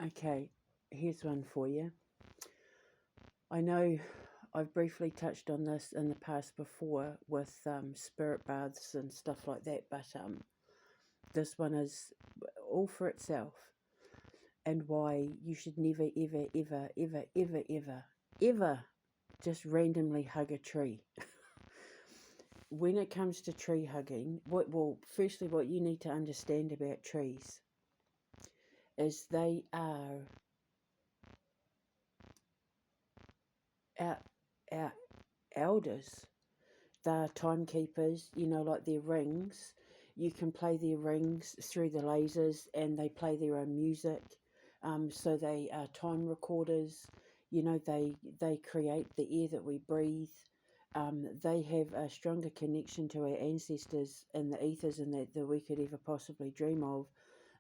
Okay, here's one for you. I know I've briefly touched on this in the past before with spirit baths and stuff like that, but this one is all for itself, and why you should never, ever, ever, ever, ever, ever, ever just randomly hug a tree. When it comes to tree hugging, firstly, what you need to understand about trees is they are our, our elders. They're timekeepers, like their rings. You can play their rings through the lasers and they play their own music. So they are time recorders. They create the air that we breathe. They have a stronger connection to our ancestors in the ethers and that we could ever possibly dream of.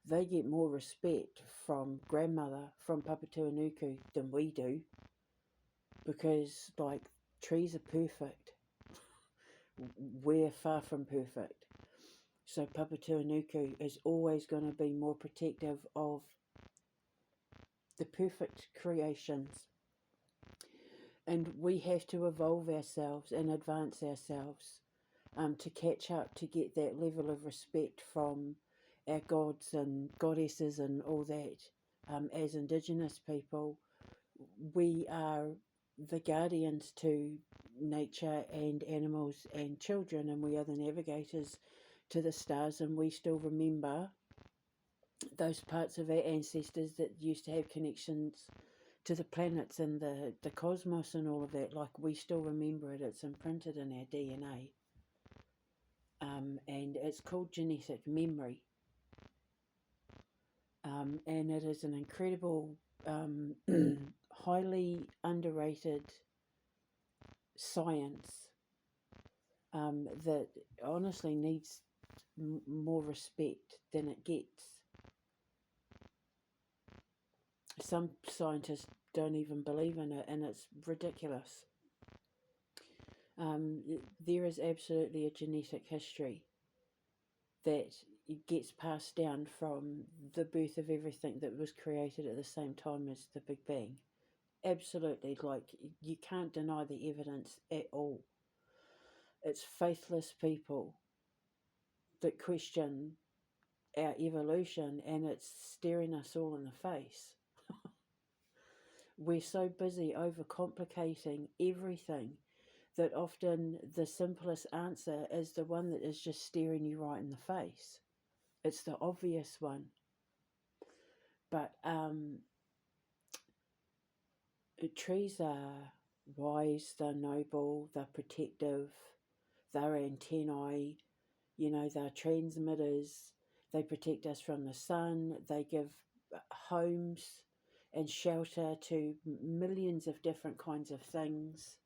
They get more respect from grandmother, from Papatūānuku than we do, because trees are perfect. We're far from perfect. So Papatūānuku is always going to be more protective of the perfect creations. And we have to evolve ourselves and advance ourselves to catch up, to get that level of respect from our gods and goddesses and all that. As Indigenous people, we are the guardians to nature and animals and children, and we are the navigators to the stars, and we still remember those parts of our ancestors that used to have connections to the planets and the cosmos and all of that. Like, we still remember it. It's imprinted in our DNA. And it's called genetic memory. And it is an incredible, highly underrated science that honestly needs more respect than it gets. Some scientists don't even believe in it, and it's ridiculous. There is absolutely a genetic history that gets passed down from the birth of everything that was created at the same time as the Big Bang. Absolutely, you can't deny the evidence at all. It's faithless people that question our evolution, and it's staring us all in the face. We're so busy overcomplicating everything that often the simplest answer is the one that is just staring you right in the face. It's the obvious one. But trees are wise, they're noble, they're protective, they're antennae, they're transmitters, they protect us from the sun, they give homes and shelter to millions of different kinds of things.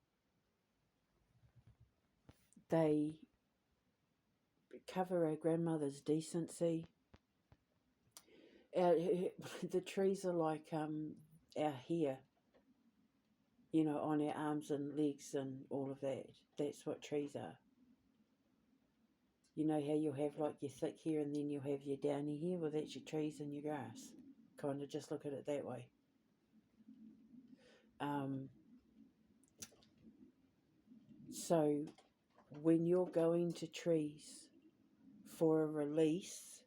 They cover our grandmother's decency. The trees are like our hair, on our arms and legs and all of that. That's what trees are. You know how you'll have your thick hair and then you'll have your downy hair? Well, that's your trees and your grass. Kind of just look at it that way. So when you're going to trees for a release,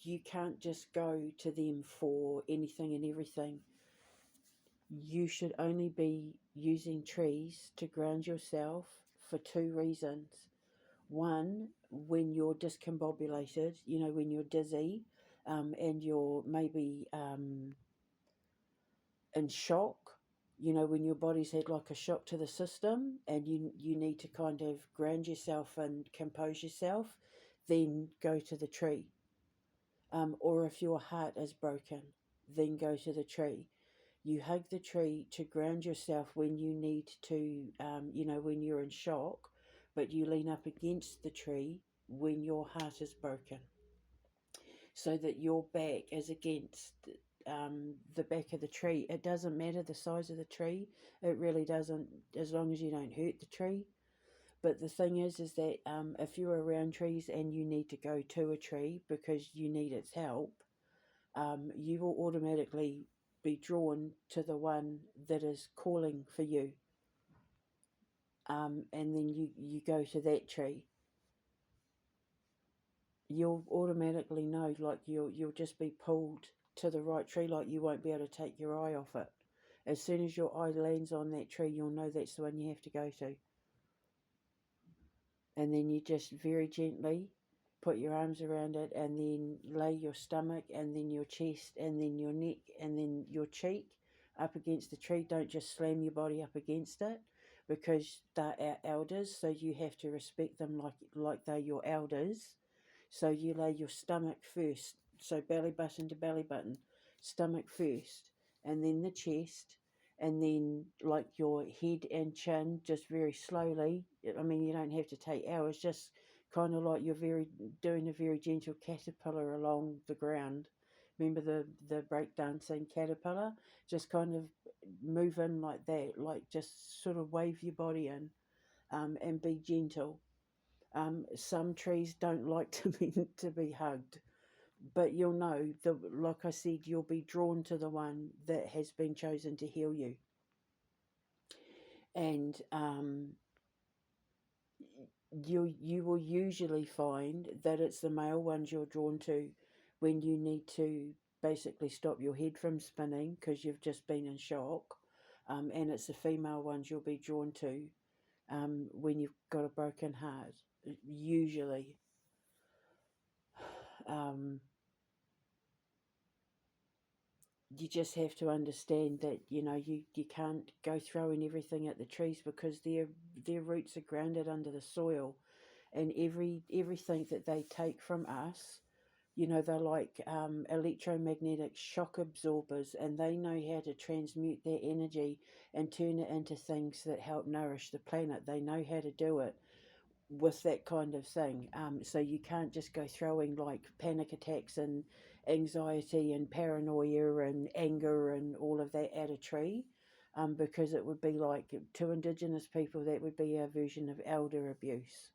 you can't just go to them for anything and everything. You should only be using trees to ground yourself for two reasons. One, when you're discombobulated, when you're dizzy, and you're maybe in shock, when your body's had a shock to the system and you need to kind of ground yourself and compose yourself, then go to the tree. Or if your heart is broken, then go to the tree. You hug the tree to ground yourself when you need to, when you're in shock, but you lean up against the tree when your heart is broken, so that your back is against the back of the tree. It doesn't matter the size of the tree. It really doesn't, as long as you don't hurt the tree. But the thing is that if you're around trees and you need to go to a tree because you need its help, you will automatically be drawn to the one that is calling for you. And then you go to that tree. You'll automatically know, like you'll just be pulled to the right tree, like you won't be able to take your eye off it. As soon as your eye lands on that tree, you'll know that's the one you have to go to. And then you just very gently put your arms around it, and then lay your stomach, and then your chest, and then your neck, and then your cheek up against the tree. Don't just slam your body up against it, because they're our elders, so you have to respect them like they're your elders. So you lay your stomach first, so belly button to belly button, stomach first, and then the chest, and then like your head and chin, just very slowly. I mean, you don't have to take hours, just kind of like you're doing a very gentle caterpillar along the ground. Remember the breakdancing caterpillar? Just kind of move in like that, like just sort of wave your body in, and be gentle. Some trees don't like to be hugged, but you'll know, like I said, you'll be drawn to the one that has been chosen to heal you. And you will usually find that it's the male ones you're drawn to when you need to basically stop your head from spinning because you've just been in shock. And it's the female ones you'll be drawn to when you've got a broken heart, usually. Um, you just have to understand that you can't go throwing everything at the trees, because their roots are grounded under the soil, and everything that they take from us, they're like electromagnetic shock absorbers, and they know how to transmute their energy and turn it into things that help nourish the planet. They know how to do it with that kind of thing. So you can't just go throwing like panic attacks and anxiety and paranoia and anger and all of that at a tree, because it would be like, to Indigenous people, that would be our version of elder abuse.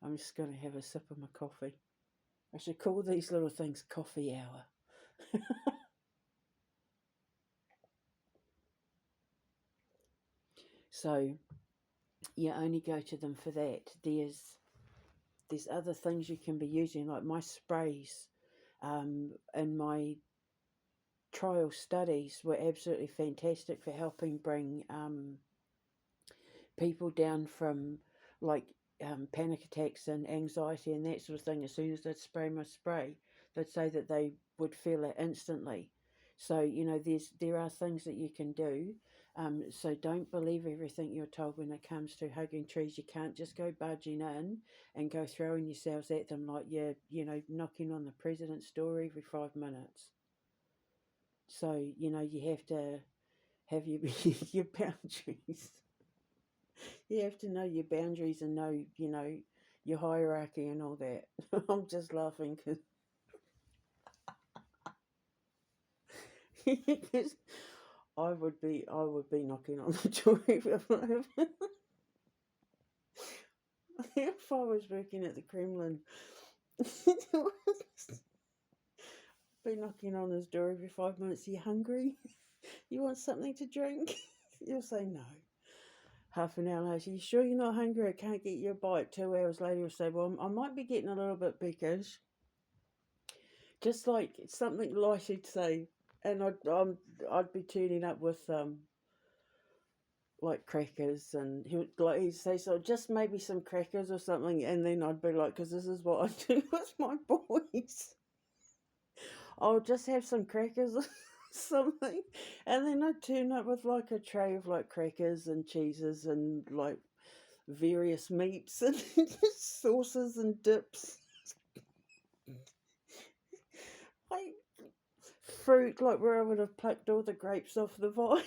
I'm just going to have a sip of my coffee. I should call these little things coffee hour. So you only go to them for that. There's other things you can be using, like my sprays, and my trial studies were absolutely fantastic for helping bring people down from like panic attacks and anxiety and that sort of thing. As soon as they'd spray my spray, they'd say that they would feel it instantly. So there are things that you can do. So don't believe everything you're told when it comes to hugging trees. You can't just go barging in and go throwing yourselves at them like you're knocking on the president's door every 5 minutes. So you have to have your your boundaries. You have to know your boundaries and know your hierarchy and all that. I'm just laughing because I would be knocking on the door if I was working at the Kremlin. Be knocking on his door every 5 minutes. Are you hungry? You want something to drink? You'll say no. Half an hour later, you sure you're not hungry? I can't get you a bite. 2 hours later, you'll say, well, I might be getting a little bit peckish. Just like something light, he'd say. And I'd be turning up with like crackers, and he'd say, so just maybe some crackers or something, and then I'd be like, because this is what I do with my boys. I'll just have some crackers or something, and then I'd turn up with like a tray of like crackers and cheeses and like various meats and sauces and dips, like fruit, like where I would have plucked all the grapes off the vine.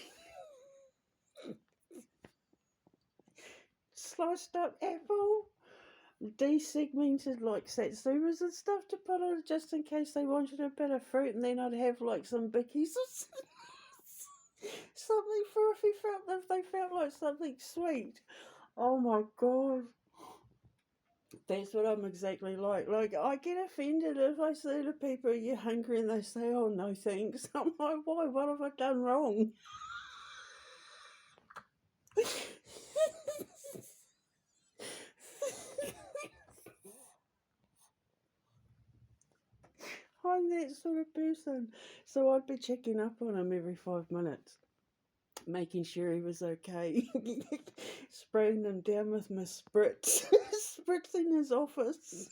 Sliced up apple, desegmented like satsumas and stuff to put on just in case they wanted a bit of fruit, and then I'd have like some bickies or something for if they felt like something sweet. Oh my god. That's what I'm exactly like. Like, I get offended if I say to people, "Are you hungry?" and they say, "Oh, no, thanks." I'm like, why? What have I done wrong? I'm that sort of person. So I'd be checking up on him every 5 minutes, making sure he was okay, spraying him down with my spritz, spritzing his office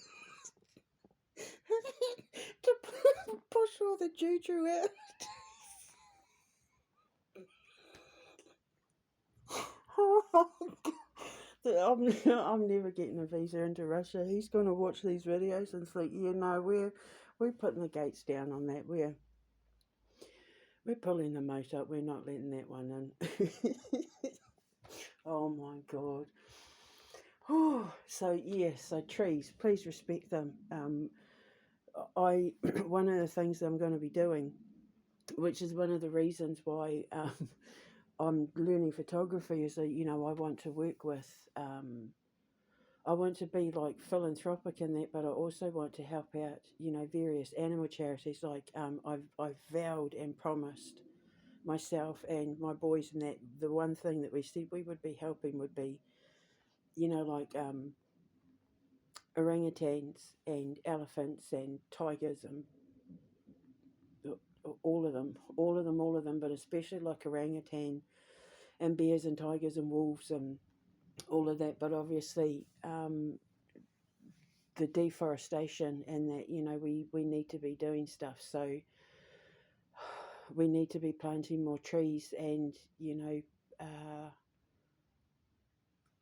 to push all the juju out. I'm never getting a visa into Russia. He's going to watch these videos and think, yeah, no, we're putting the gates down on that. We're pulling the moat up. We're not letting that one in. Oh my god. Oh, so yes, so trees, please respect them. I one of the things that I'm going to be doing, which is one of the reasons why I'm learning photography, is that I want to work with. I want to be like philanthropic in that, but I also want to help out, various animal charities. Like I've vowed and promised myself and my boys, and that the one thing that we said we would be helping would be, like orangutans and elephants and tigers and all of them, but especially like orangutan and bears and tigers and wolves and all of that. But obviously, the deforestation and that, we need to be doing stuff. So we need to be planting more trees and,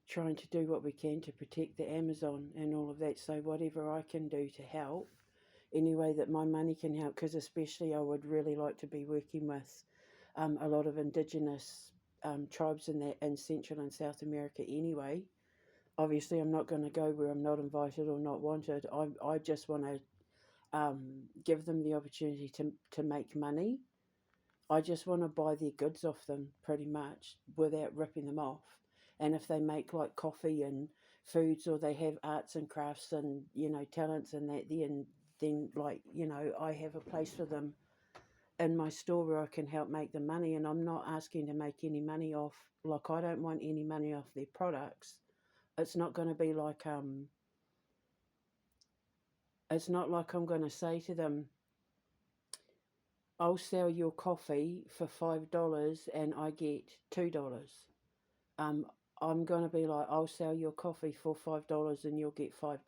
trying to do what we can to protect the Amazon and all of that. So whatever I can do to help, any way that my money can help, because especially I would really like to be working with a lot of indigenous tribes in Central and South America anyway. Obviously, I'm not going to go where I'm not invited or not wanted. I just want to give them the opportunity to make money. I just want to buy their goods off them pretty much without ripping them off. And if they make like coffee and foods, or they have arts and crafts and talents and that, then like I have a place for them in my store where I can help make the money. And I'm not asking to make any money off. Like, I don't want any money off their products. It's not going to be like it's not like I'm going to say to them, I'll sell your coffee for $5 and I get $2. Um, I'm going to be like, I'll sell your coffee for $5 and you'll get $5,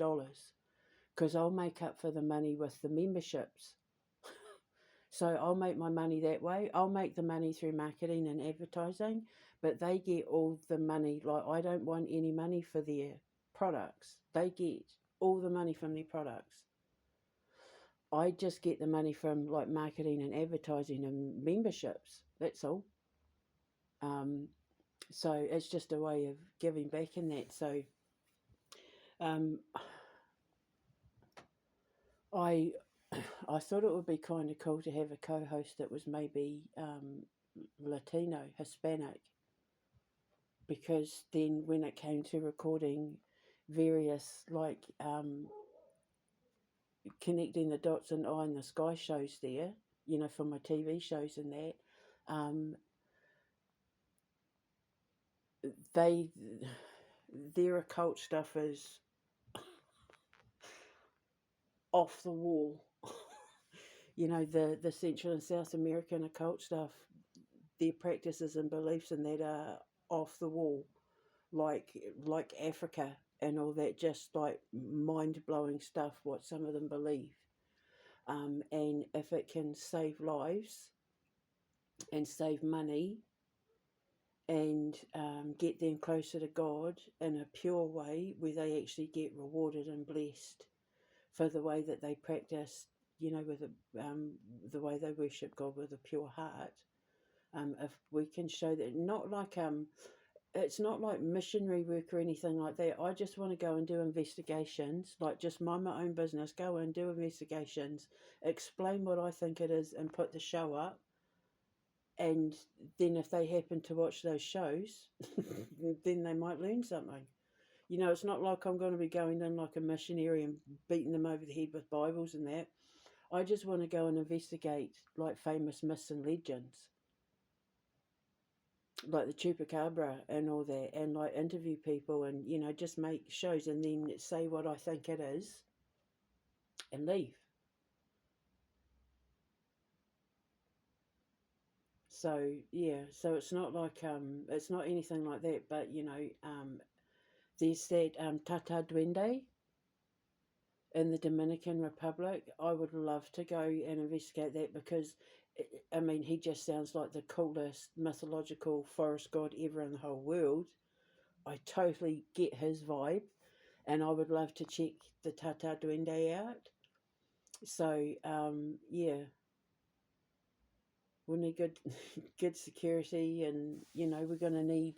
because I'll make up for the money with the memberships. So I'll make my money that way. I'll make the money through marketing and advertising, but they get all the money. Like, I don't want any money for their products. They get all the money from their products. I just get the money from like marketing and advertising and memberships. That's all. Um, so it's just a way of giving back in that. So um, I I thought it would be kind of cool to have a co-host that was maybe Latino, Hispanic, because then when it came to recording various like connecting the dots and eye in the sky shows there, for my TV shows and that, um, they their occult stuff is off the wall. The Central and South American occult stuff, their practices and beliefs and that are off the wall, like Africa and all that, just like mind blowing stuff. What some of them believe, and if it can save lives and save money and get them closer to God in a pure way, where they actually get rewarded and blessed for the way that they practice, with the way they worship God with a pure heart. If we can show that, not like it's not like missionary work or anything like that. I just want to go and do investigations, like just mind my own business, go and do investigations, explain what I think it is, and put the show up. And then if they happen to watch those shows, then they might learn something. You know, it's not like I'm going to be going in like a missionary and beating them over the head with Bibles and that. I just want to go and investigate like famous myths and legends, like the chupacabra and all that, and like interview people and, you know, just make shows and then say what I think it is and leave. So yeah, so it's not like it's not anything like that, but you know, there's that Tata Duende in the Dominican Republic. I would love to go and investigate that because, I mean, he just sounds like the coolest mythological forest god ever in the whole world. I totally get his vibe, and I would love to check the Tata Duende out. So, yeah, we need good, good security, and you know, we're going to need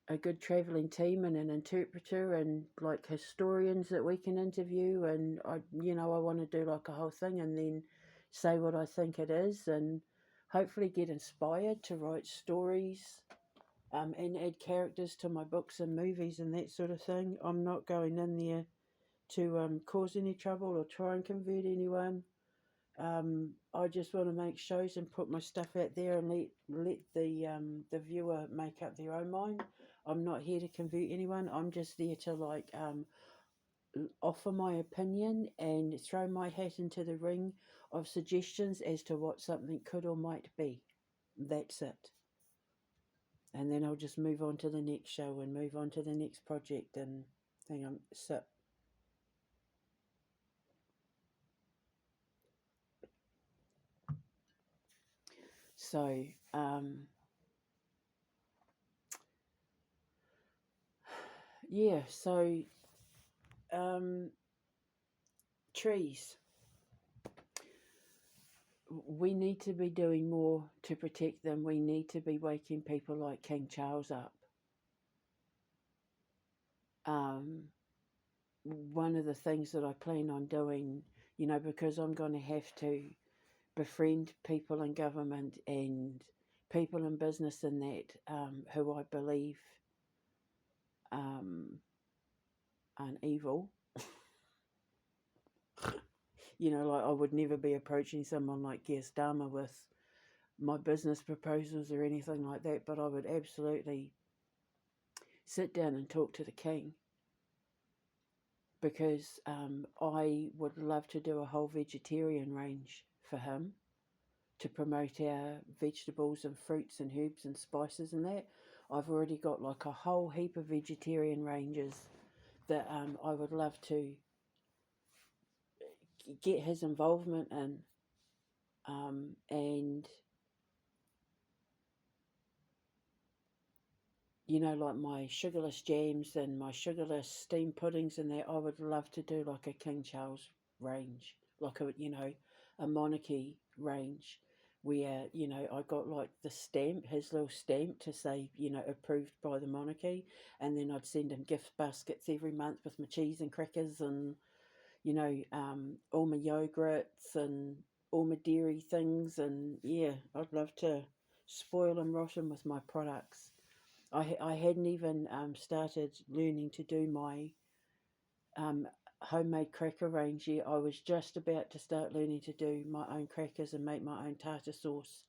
a good traveling team and an interpreter and like historians that we can interview. And I, you know, I want to do like a whole thing and then say what I think it is, and hopefully get inspired to write stories, and add characters to my books and movies and that sort of thing. I'm not going in there to cause any trouble or try and convert anyone. I just want to make shows and put my stuff out there and let the viewer make up their own mind. I'm not here to convert anyone. I'm just there to like offer my opinion and throw my hat into the ring of suggestions as to what something could or might be. That's it. And then I'll just move on to the next show and move on to the next project and thing. So yeah. So um, trees. We need to be doing more to protect them. We need to be waking people like King Charles up. Um, One of the things that I plan on doing, you know, because I'm going to have to befriend people in government and people in business and that, who I believe um, aren't evil. You know, like I would never be approaching someone like Gear Dharma with my business proposals or anything like that, but I would absolutely sit down and talk to the king because I would love to do a whole vegetarian range for him to promote our vegetables and fruits and herbs and spices and that. I've already got like a whole heap of vegetarian ranges that I would love to get his involvement in, and you know, like my sugarless jams and my sugarless steamed puddings and that, I would love to do like a King Charles range, like a, you know, a monarchy range where, you know, I got like the stamp, his little stamp to say, you know, approved by the monarchy. And then I'd send him gift baskets every month with my cheese and crackers and, you know, all my yogurts and all my dairy things. And yeah, I'd love to spoil and rot him with my products. I hadn't even started learning to do my um, homemade cracker range yet. I was just about to start learning to do my own crackers and make my own tartar sauce,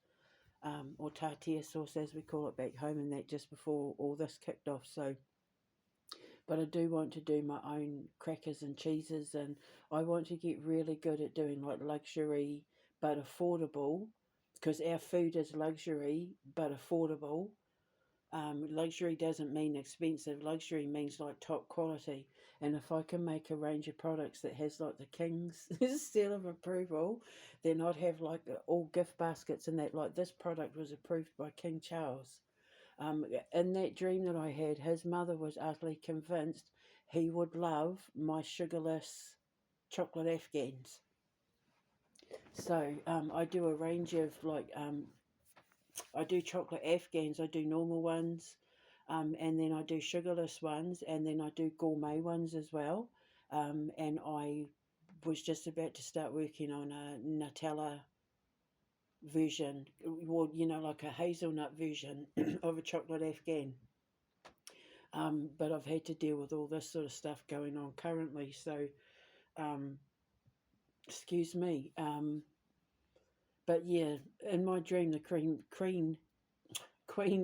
or tartare sauce as we call it back home, and that just before all this kicked off. So, but I do want to do my own crackers and cheeses, and I want to get really good at doing like luxury but affordable, because our food is luxury but affordable. Luxury doesn't mean expensive. Luxury means like top quality. And if I can make a range of products that has like the king's seal of approval, then I'd have like all gift baskets and that. Like this product was approved by King Charles. In that dream that I had, his mother was utterly convinced he would love my sugarless chocolate Afghans. So I do a range of like I do chocolate Afghans, I do normal ones, and then I do sugarless ones, and then I do gourmet ones as well. And I was just about to start working on a Nutella version, well, you know, like a hazelnut version of a chocolate Afghan. But I've had to deal with all this sort of stuff going on currently. So, um, excuse me. But yeah, in my dream, the Queen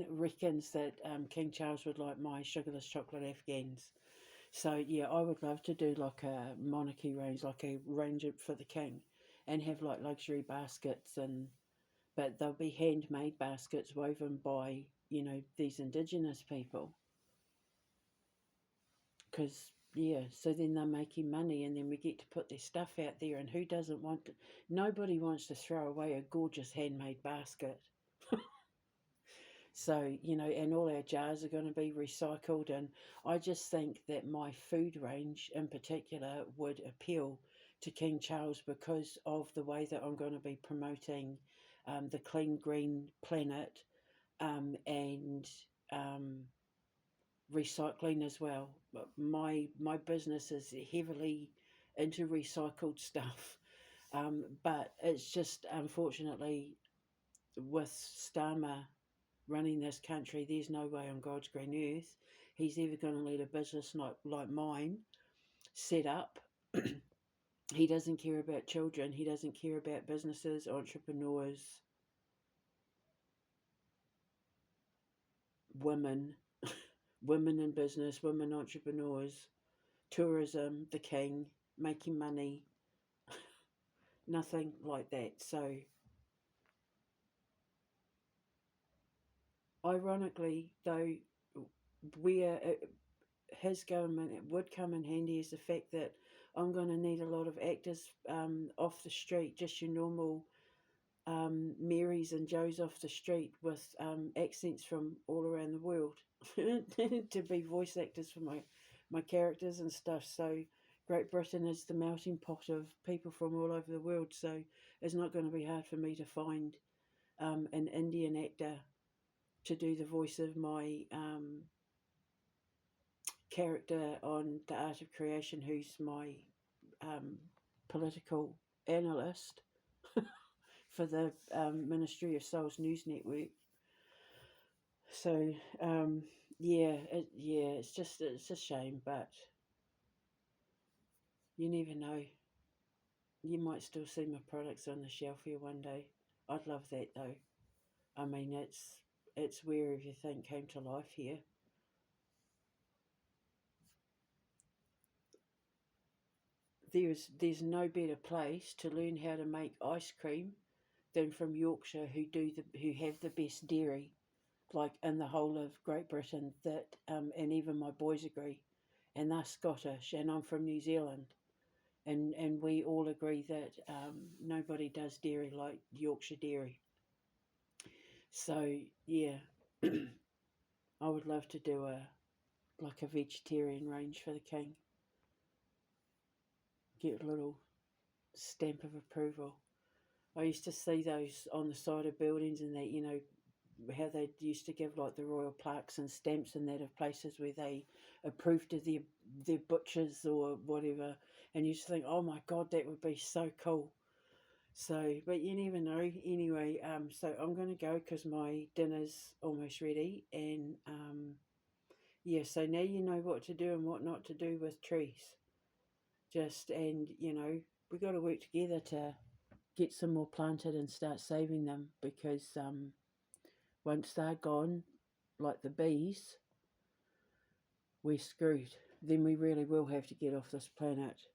reckons that King Charles would like my sugarless chocolate Afghans. So yeah, I would love to do like a monarchy range, like a range for the king, and have like luxury baskets, and but they'll be handmade baskets woven by these indigenous people, because yeah, so then they're making money, and then we get to put their stuff out there, and who doesn't want to, nobody wants to throw away a gorgeous handmade basket. So, and all our jars are going to be recycled. And I just think that my food range in particular would appeal to King Charles because of the way that I'm going to be promoting the clean green planet, and um, recycling as well. My business is heavily into recycled stuff, but it's just unfortunately with Starmer running this country, there's no way on God's green earth he's ever going to let a business like mine set up. He doesn't care about children. He doesn't care about businesses, entrepreneurs, women, women in business, women entrepreneurs, tourism, the king, making money, nothing like that. So, ironically, though, where his government would come in handy is the fact that I'm going to need a lot of actors off the street, just your normal Marys and Joes off the street with accents from all around the world to be voice actors for my characters and stuff. So Great Britain is the melting pot of people from all over the world. So it's not going to be hard for me to find an Indian actor to do the voice of my character on The Art of Creation, who's my um, political analyst for the Ministry of Souls News Network. So yeah, it's a shame, but you never know. You might still see my products on the shelf here one day. I'd love that though. I mean, it's where everything came to life here. There's no better place to learn how to make ice cream than from Yorkshire, who have the best dairy, like in the whole of Great Britain. That and even my boys agree, and they're Scottish, and I'm from New Zealand, and we all agree that nobody does dairy like Yorkshire dairy. So yeah, I would love to do a vegetarian range for the king. Get a little stamp of approval. I used to see those on the side of buildings, and that how they used to give like the royal plaques and stamps and that of places where they approved of their butchers or whatever, and you just think, oh my god, that would be so cool. So, but you never know. Anyway, so I'm gonna go because my dinner's almost ready, and yeah. So now you know what to do and what not to do with trees. Just and we got to work together to get some more planted and start saving them, because once they're gone, like the bees, we're screwed. Then we really will have to get off this planet.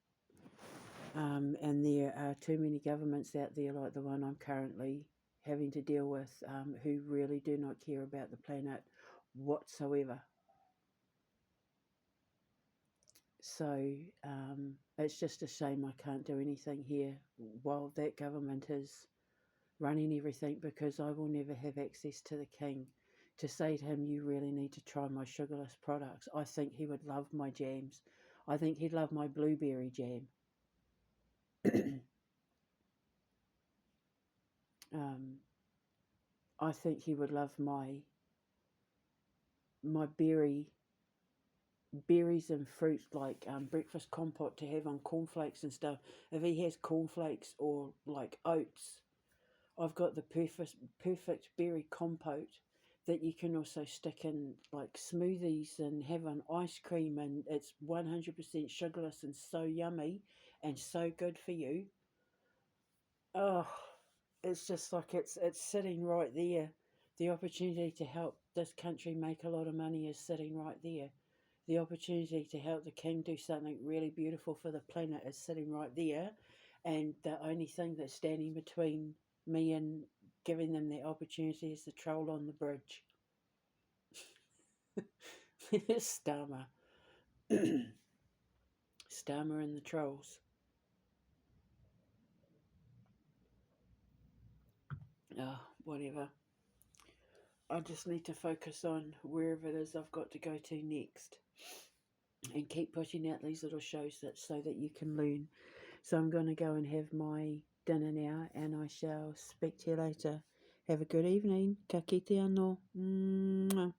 And there are too many governments out there, like the one I'm currently having to deal with, who really do not care about the planet whatsoever. So it's just a shame I can't do anything here while that government is running everything, because I will never have access to the king to say to him, you really need to try my sugarless products. I think he would love my jams. I think he'd love my blueberry jam. um, I think he would love my berries and fruit, like breakfast compote to have on cornflakes and stuff. If he has cornflakes or like oats, I've got the perfect berry compote that you can also stick in like smoothies and have on ice cream, and it's 100% sugarless and so yummy and so good for you. Oh, it's just like it's sitting right there. The opportunity to help this country make a lot of money is sitting right there. The opportunity to help the king do something really beautiful for the planet is sitting right there. And the only thing that's standing between me and giving them the opportunity is the troll on the bridge. Starmer. Starmer and the trolls. Oh, whatever. I just need to focus on wherever it is I've got to go to next, and keep putting out these little shows so that you can learn. So I'm going to go and have my dinner now, and I shall speak to you later. Have a good evening. Ka kite anō. Mwah.